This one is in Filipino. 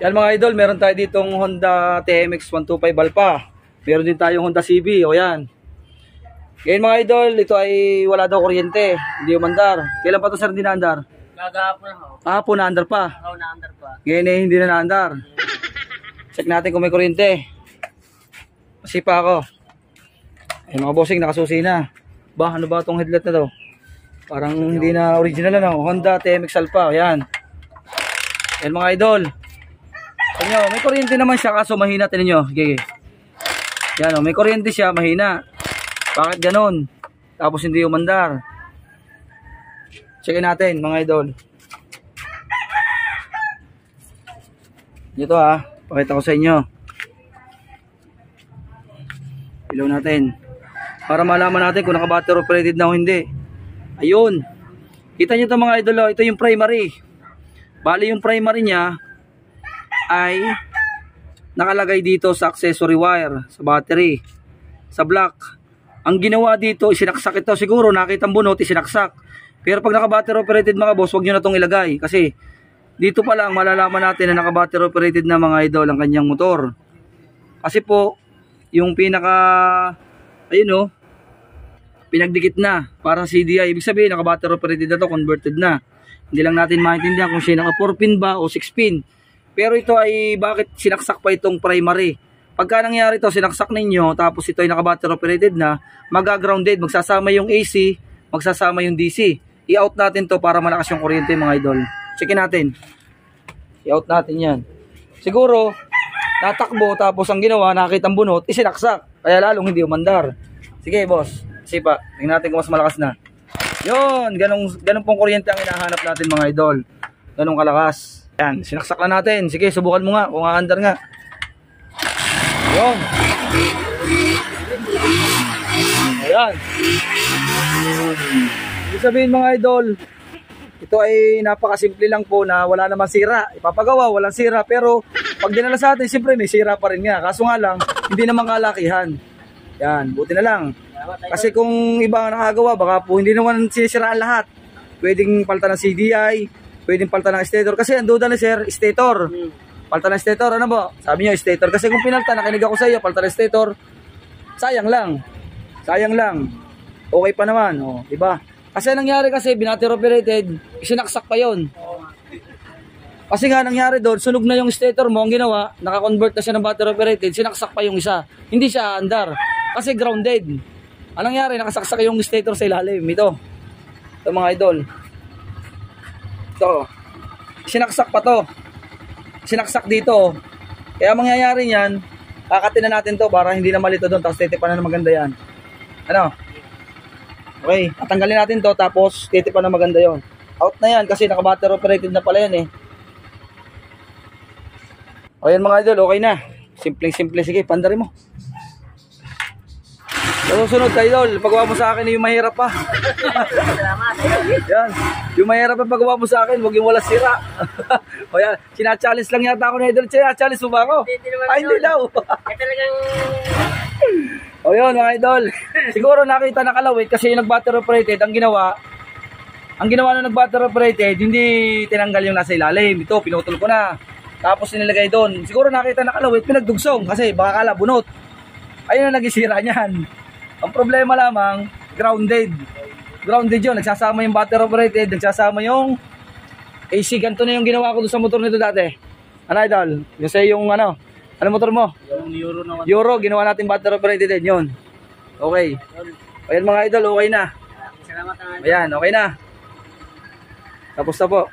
Yan mga idol, meron tayo ditong Honda TMX 125 Alpha. Meron din tayong Honda CB, o yan. Ngayon mga idol, ito ay wala daw kuryente, hindi umandar. Kailan pa ito sir hindi naandar? Gagahapon ako. Kahapon naandar pa. Oo, naandar pa. Ngayon eh, hindi na naandar. Check natin kung may kuryente. Masipa ako. Ayun mga bossing, nakasusi na. Ba, ano ba itong headlight na to? Parang hindi na original na, no? Honda TMX Alpha, yan. Yan mga idol. Tingnan nyo, may kuryente naman siya kaso mahina, tingnan nyo. Okay. Yan o, may kuryente siya, mahina. Bakit ganon? Tapos hindi umandar. Checkin natin mga idol. Ito ha, pakita ko sa inyo. Ilaw natin. Para malaman natin kung naka-battery operated na o hindi. Ayun. Kita nyo ito mga idol, oh. Ito yung primary. Bali yung primary niya ay nakalagay dito sa accessory wire, sa battery, sa block. Ang ginawa dito, isinaksak ito. Siguro nakita ang bunot, isinaksak. Pero pag naka-battery operated mga boss, huwag nyo na itong ilagay. Kasi dito pa lang malalaman natin na naka-battery operated na mga idol ang kanyang motor. Kasi po, yung pinaka, ayun o, pinagdikit na, parang CDI. Ibig sabihin, naka-battery operated na to, converted na. Hindi lang natin maintindihan kung siya naka 4 pin ba o 6 pin. Pero ito ay bakit sinaksak pa itong primary. Pagka nangyari ito, sinaksak ninyo, tapos ito ay naka-battery operated na, mag-grounded, magsasama yung AC, magsasama yung DC. I-out natin to para malakas yung kuryente mga idol. Checkin natin. I-out natin yan. Siguro, natakbo, tapos ang ginawa, nakita ang bunot, isinaksak. Kaya lalong hindi umandar. Sige boss, sipa, tingnan natin kung mas malakas na. Yun, ganun pong kuryente ang hinahanap natin mga idol. Ganun kalakas. Yan, sinaksak na natin. Sige, subukan mo nga kung aandar nga. Yun. Ayan. Ibig sabihin mga idol, ito ay napakasimple lang po na wala naman sira. Ipapagawa, walang sira. Pero pag dinala sa atin, siyempre may sira pa rin nga. Kaso nga lang, hindi naman kalakihan. Yan, buti na lang. Kasi kung iba ang nakagawa, baka po hindi naman sinisiraan lahat. Pwedeng palitan ng CDI, pwedeng palitan ng stator. Kasi ang duda na sir, stator. Palitan ng stator, ano ba? Sabi niyo, stator. Kasi kung pinalitan, nakinig ako sa iyo, palitan ng stator, sayang lang. Sayang lang. Okay pa naman, oh, diba? Kasi nangyari kasi, battery operated, isinaksak pa yon. Kasi nga nangyari doon, sunog na yung stator mo, ang ginawa, naka-convert na siya ng battery operated, sinaksak pa yung isa. Hindi siya andar. Kasi grounded. Anong nangyari? Nakasaksak yung stator sa ilalim. Ito mga idol. Ito. Sinaksak pa to. Sinaksak dito. Kaya mangyayari yan, kakatin na natin to para hindi na malito doon. Tapos titipan na maganda yan. Ano? Okay. At tanggalin natin to. Tapos titipan na maganda yon. Out na yan kasi naka-battery operated na pala yan eh. O yan mga idol. Okay na. Simpleng-simple. Sige, pandarin mo. Susunod kayo idol, pagawa mo sa akin yung mahirap pa. Yan. Yung mahirap pa pagawa mo sa akin, huwag yung wala sira. O yan, sina-challenge lang yata ako na idol. Sina-challenge mo ba ako? Ay, hindi daw. Ay talagang... O yun mga idol. Siguro nakita na kalawit kasi yung nag-battery operated, ang ginawa na nag-battery operated, hindi tinanggal yung nasa ilalim. Ito, pinutol ko na. Tapos nilagay doon. Siguro nakita na kalawit, pinagdugsong kasi baka kala bunot. Ayun na nagisira niyan. Ang problema lamang, grounded. Grounded yun. Nagsasama yung battery operated, nagsasama yung AC. Ganito na yung ginawa ko doon sa motor nito dati. Ano idol? Yung sa yung ano motor mo? Yung Euro naman. Euro, ginawa natin battery operated din yun. Okay. Ayan mga idol, okay na. Salamat na. Ayan, okay na. Tapos na po.